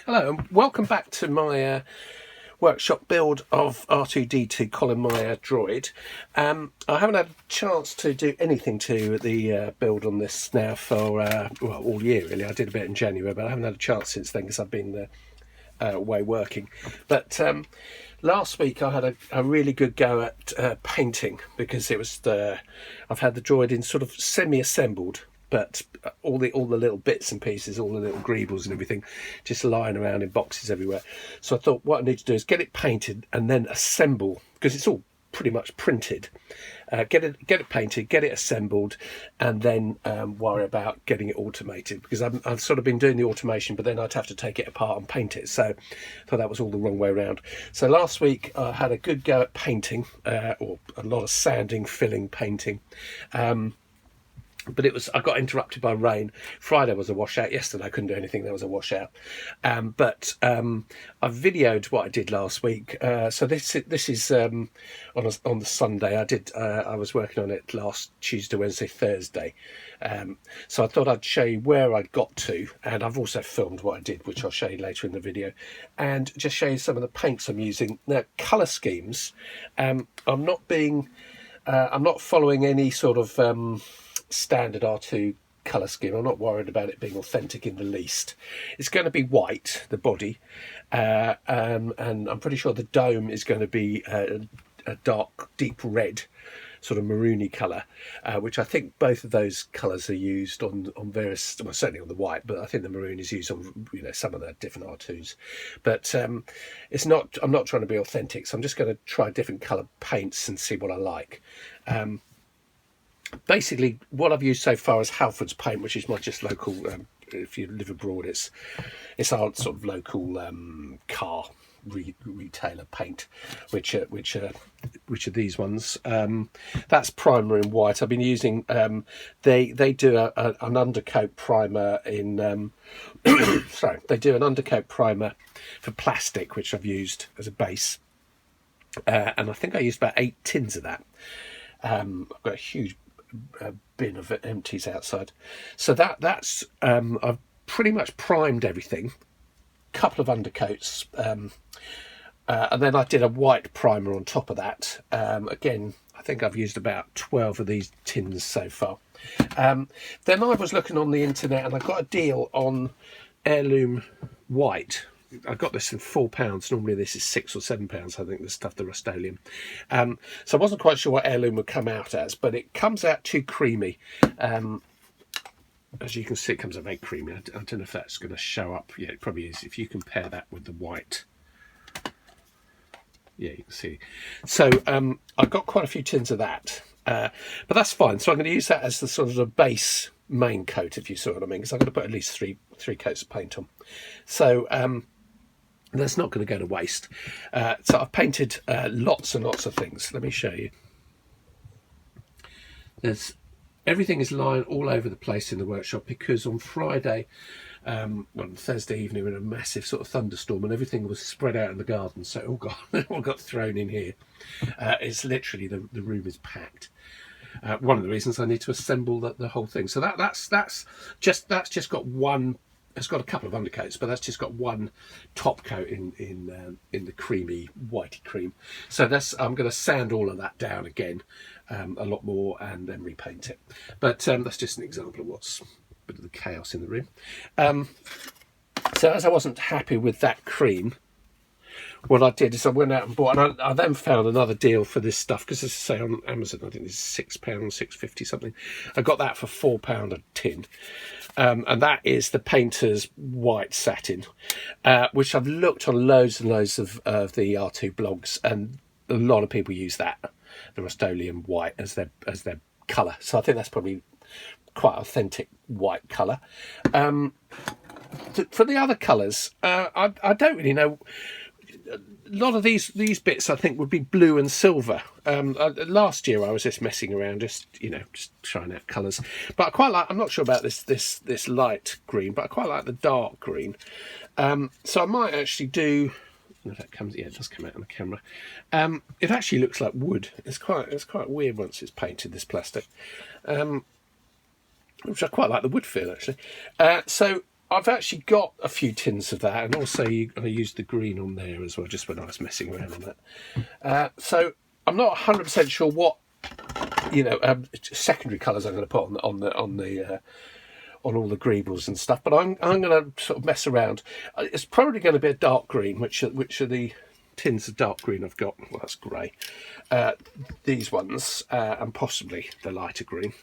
Hello and welcome back to my workshop build of R2D2 Droid. I haven't had a chance to do anything to the build on this now for well, all year really. I did a bit in January, but I haven't had a chance since then because I've been away working. But last week I had a really good go at painting because it was I've had the droid in sort of semi-assembled, but all the little bits and pieces, all the little greebles and everything, just lying around in boxes everywhere. So I thought what I need to do is get it painted and then assemble, because it's all pretty much printed. Get it painted, get it assembled, and then worry about getting it automated, because I've sort of been doing the automation, but then I'd have to take it apart and paint it. So I thought that was all the wrong way around. So last week I had a good go at painting, or a lot of sanding, filling, painting. But I got interrupted by rain. Friday was a washout. Yesterday I couldn't do anything. There was a washout. But I videoed what I did last week. So this is on the Sunday. I was working on it last Tuesday, Wednesday, Thursday. So I thought I'd show you where I got to, and I've also filmed what I did, which I'll show you later in the video, and just show you some of the paints I'm using. Now, colour schemes. I'm not following any sort of standard R2 colour scheme. I'm not worried about it being authentic in the least. It's going to be white, the body, and I'm pretty sure the dome is going to be a dark, deep red, sort of maroony colour, which I think both of those colours are used on various, well, certainly on the white, but I think the maroon is used on some of the different R2s. But it's not. I'm not trying to be authentic, so I'm just going to try different colour paints and see what I like. Basically, what I've used so far is Halford's paint, which is my just local. If you live abroad, it's our sort of local car retailer paint, which are these ones. That's primer in white. I've been using. They do an undercoat primer in. Sorry, they do an undercoat primer for plastic, which I've used as a base, and I think I used about 8 tins of that. I've got a huge bin of empties outside, so that's I've pretty much primed everything, couple of undercoats, and then I did a white primer on top of that. Again, I think I've used about 12 of these tins so far. Then I was looking on the internet and I got a deal on heirloom white. I got this in £4. Normally this is £6 or £7. I think the stuff, the Rust-Oleum. So I wasn't quite sure what heirloom would come out as, but it comes out too creamy. As you can see, it comes out very creamy. I don't know if that's going to show up. Yeah, it probably is. If you compare that with the white, yeah, you can see. So I've got quite a few tins of that, but that's fine. So I'm going to use that as the sort of the base main coat, if you saw what I mean, because I'm going to put at least three coats of paint on. So that's not going to go to waste. So I've painted lots and lots of things. Let me show you. Everything is lying all over the place in the workshop because on Friday, Thursday evening, we had a massive sort of thunderstorm and everything was spread out in the garden. So it all got thrown in here. It's literally the room is packed. One of the reasons I need to assemble the whole thing. So that's just got one. It's got a couple of undercoats, but that's just got one top coat in the creamy whitey cream. So I'm going to sand all of that down again, a lot more, and then repaint it. But that's just an example of what's a bit of the chaos in the room. So as I wasn't happy with that cream, what I did is I went out and bought, and I then found another deal for this stuff, because as I say on Amazon, I think it's £6, £6.50 something. I got that for £4 a tin, and that is the Painter's white satin, which I've looked on loads and loads of the R2 blogs, and a lot of people use that, the Rust-Oleum white, as their colour. So I think that's probably quite authentic white colour. For the other colours, I don't really know. A lot of these bits I think would be blue and silver. Last year I was just messing around, just trying out colours. But I quite like. I'm not sure about this light green, but I quite like the dark green. So I might actually do. If that comes, yeah, it does come out on the camera. It actually looks like wood. It's quite weird once it's painted, this plastic. Which I quite like the wood feel actually. So I've actually got a few tins of that, and also I used the green on there as well, just when I was messing around on that. So I'm not 100% sure what secondary colours I'm going to put on all the greebles and stuff, but I'm going to sort of mess around. It's probably going to be a dark green, which are the tins of dark green I've got. Well, that's grey. These ones, and possibly the lighter green.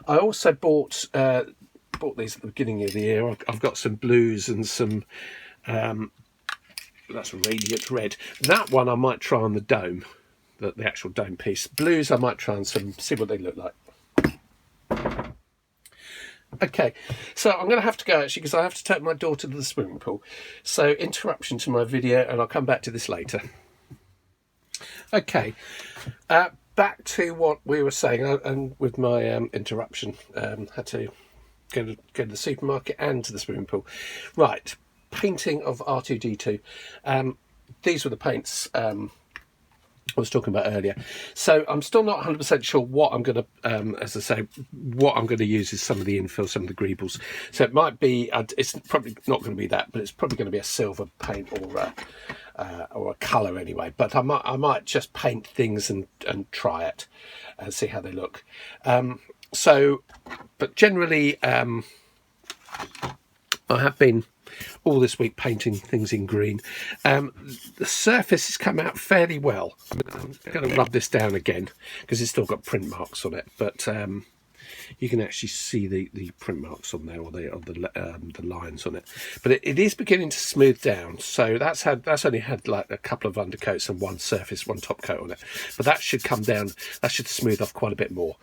I also bought these at the beginning of the year. I've got some blues and some that's radiant red. That one I might try on the dome, the actual dome piece. Blues I might try on some, see what they look like. Okay, so I'm going to have to go actually, because I have to take my daughter to the swimming pool. So interruption to my video, and I'll come back to this later. Okay, back to what we were saying, and with my interruption, had to go to the supermarket and to the swimming pool. Right, painting of R2D2. These were the paints I was talking about earlier. So I'm still not 100% sure what I'm going to, as I say, what I'm going to use is some of the infill, some of the greebles. So it might be, it's probably not going to be that, but it's probably going to be a silver paint or a colour anyway. But I might just paint things and try it and see how they look. But generally, I have been all this week painting things in green. The surface has come out fairly well. I'm going to rub this down again because it's still got print marks on it, but you can actually see the print marks on there, or the lines on it. But it is beginning to smooth down. So that's only had like a couple of undercoats and one top coat on it. But that should come down. That should smooth off quite a bit more.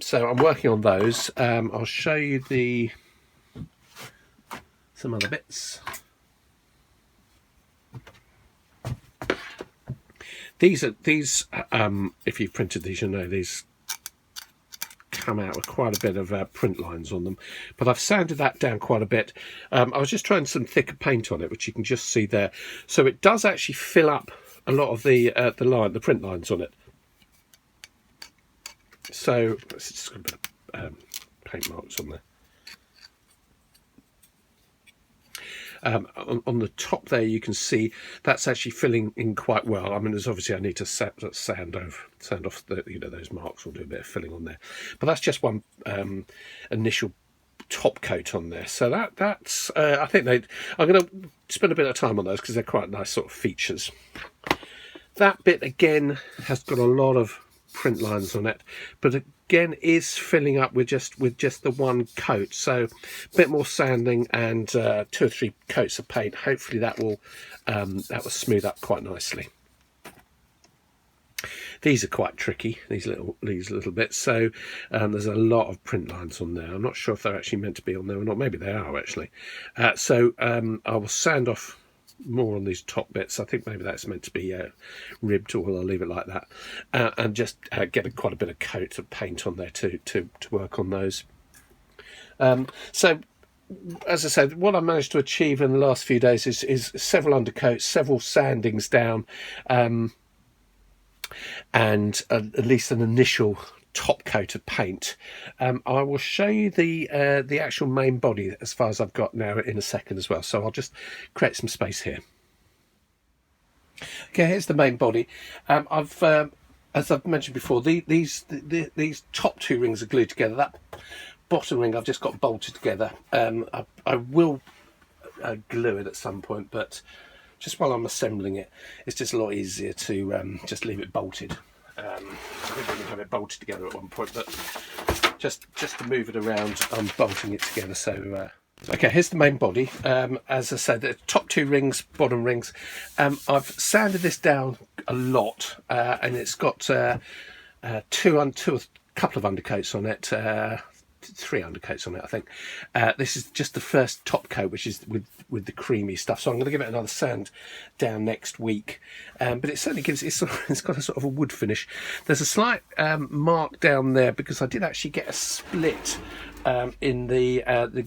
So I'm working on those. I'll show you some other bits. These if you've printed these, you know these come out with quite a bit of print lines on them, but I've sanded that down quite a bit. I was just trying some thicker paint on it, which you can just see there. So it does actually fill up a lot of the print lines on it. So it's just got a bit of paint marks on there. On the top there, you can see that's actually filling in quite well. I mean, there's obviously I need to sand off those marks, or do a bit of filling on there. But that's just one initial top coat on there. So that's I think I'm going to spend a bit of time on those because they're quite nice sort of features. That bit again has got a lot of print lines on it, but again is filling up with just the one coat. So a bit more sanding and 2 or 3 coats of paint. Hopefully that will smooth up quite nicely. These are quite tricky, these little bits. So there's a lot of print lines on there. I'm not sure if they're actually meant to be on there or not. Maybe they are actually. So I will sand off more on these top bits. I think maybe that's meant to be ribbed, or I'll leave it like that, and just get quite a bit of coat of paint on there to work on those. So as I said, what I managed to achieve in the last few days is several undercoats, several sandings down, and at least an initial top coat of paint. I will show you the actual main body as far as I've got now in a second as well. So I'll just create some space here. Okay, here's the main body. As I've mentioned before, these top 2 rings are glued together. That bottom ring I've just got bolted together. I will glue it at some point, but just while I'm assembling it, it's just a lot easier to just leave it bolted. I think we can have it bolted together at one point, but just to move it around, I'm bolting it together. So okay, here's the main body. As I said, the top 2 rings, bottom rings. I've sanded this down a lot, and it's got a couple of undercoats on it. 3 undercoats on it, I think. This is just the first top coat, which is with the creamy stuff. So I'm going to give it another sand down next week. But it certainly gives it's got a sort of a wood finish. There's a slight mark down there because I did actually get a split in the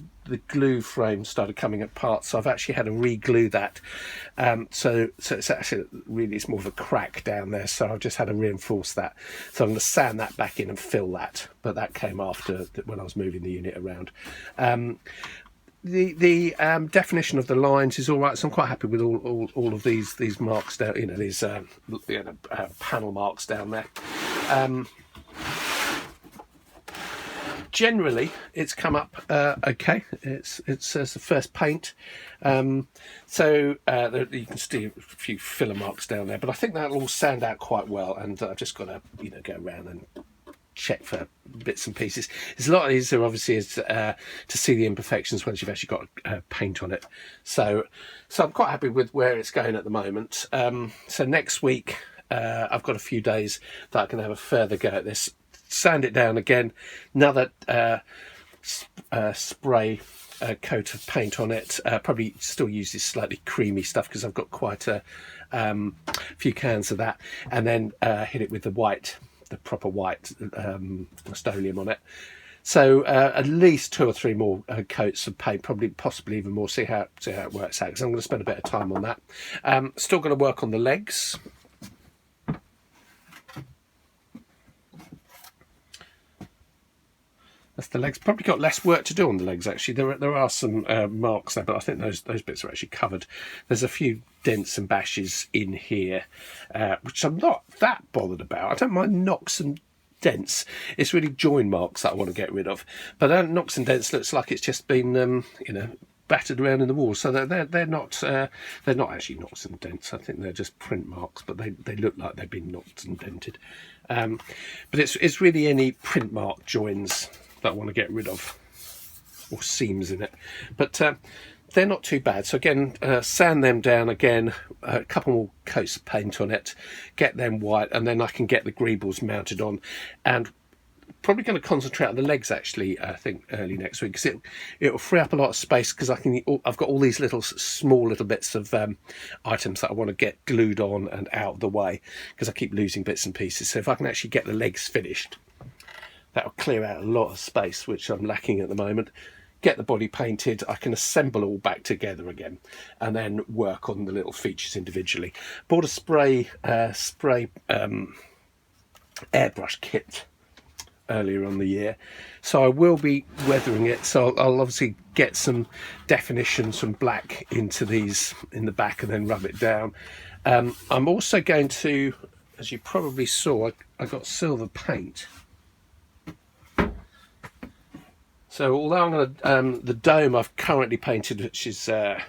glue frame started coming apart, so I've actually had to re-glue that. So it's actually it's more of a crack down there, so I've just had to reinforce that. So I'm going to sand that back in and fill that, but that came after when I was moving the unit around. the definition of the lines is all right, so I'm quite happy with all of these marks down, these panel marks down there. Generally, it's come up okay. It's the first paint, so you can see a few filler marks down there, but I think that'll all stand out quite well. And I've just got to go around and check for bits and pieces. It's a lot easier, obviously, to see the imperfections once you've actually got paint on it. So I'm quite happy with where it's going at the moment. So next week, I've got a few days that I can have a further go at this. Sand it down again, another spray coat of paint on it. Probably still use this slightly creamy stuff because I've got quite a few cans of that, and then hit it with the white, the proper white Rust-Oleum on it. So at least 2 or 3 more coats of paint, possibly even more. See how it works out, because I'm going to spend a bit of time on that. Still going to work on the legs. That's the legs. Probably got less work to do on the legs, actually. There are some marks there, but I think those bits are actually covered. There's a few dents and bashes in here, which I'm not that bothered about. I don't mind knocks and dents. It's really join marks that I want to get rid of. But knocks and dents looks like it's just been, battered around in the wall. So they're not actually knocks and dents. I think they're just print marks, but they look like they've been knocked and dented. But it's really any print mark joins that I want to get rid of, or seams in it, but they're not too bad. So again, sand them down again, a couple more coats of paint on it, get them white, and then I can get the greebles mounted on. And probably going to concentrate on the legs, actually, I think early next week, because it'll free up a lot of space, because I've got all these small little bits of items that I want to get glued on and out of the way, because I keep losing bits and pieces. So if I can actually get the legs finished, that'll clear out a lot of space, which I'm lacking at the moment. Get the body painted, I can assemble all back together again, and then work on the little features individually. Bought a spray airbrush kit earlier on the year, so I will be weathering it. So I'll obviously get some definition, some black into these in the back, and then rub it down. I'm also going to, as you probably saw, I got silver paint. So although I'm going to, the dome I've currently painted, which is here.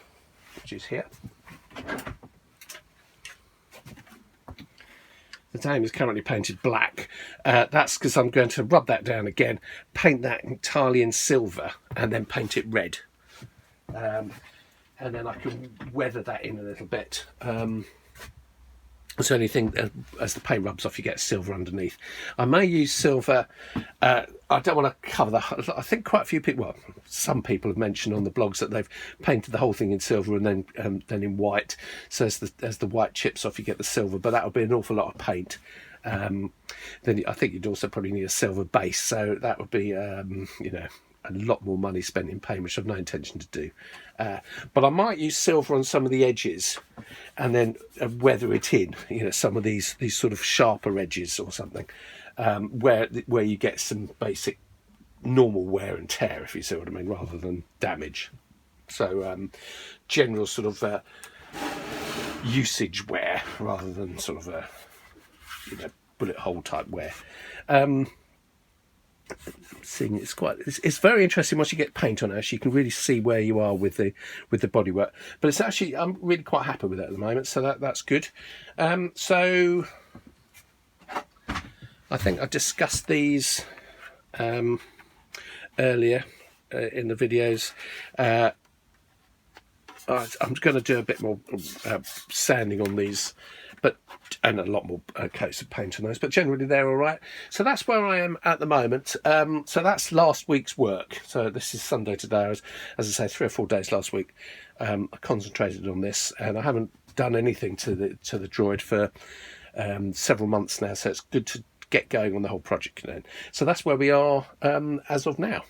The dome is currently painted black. That's because I'm going to rub that down again, paint that entirely in silver, and then paint it red. And then I can weather that in a little bit. It's the only thing, as the paint rubs off, you get silver underneath. I may use silver. I don't want to cover that. I think quite a few people, well, some people have mentioned on the blogs that they've painted the whole thing in silver and then in white. So as the white chips off, you get the silver. But that would be an awful lot of paint. Then I think you'd also probably need a silver base. So that would be, a lot more money spent in paint, which I've no intention to do. But I might use silver on some of the edges, and then weather it in. Some of these sort of sharper edges or something, where you get some basic normal wear and tear, if you see what I mean, rather than damage. So general sort of usage wear rather than sort of bullet hole type wear. Seeing it's very interesting once you get paint on it. Actually, you can really see where you are with the bodywork. But it's actually, I'm really quite happy with it at the moment, so that's good. So I think I discussed these earlier in the videos. I'm going to do a bit more sanding on these, and a lot more coats of paint on those, but generally they're all right. So that's where I am at the moment. So that's last week's work. So this is Sunday today. As I say, 3 or 4 days last week. I concentrated on this, and I haven't done anything to the droid for several months now. So it's good to get going on the whole project again. So that's where we are as of now.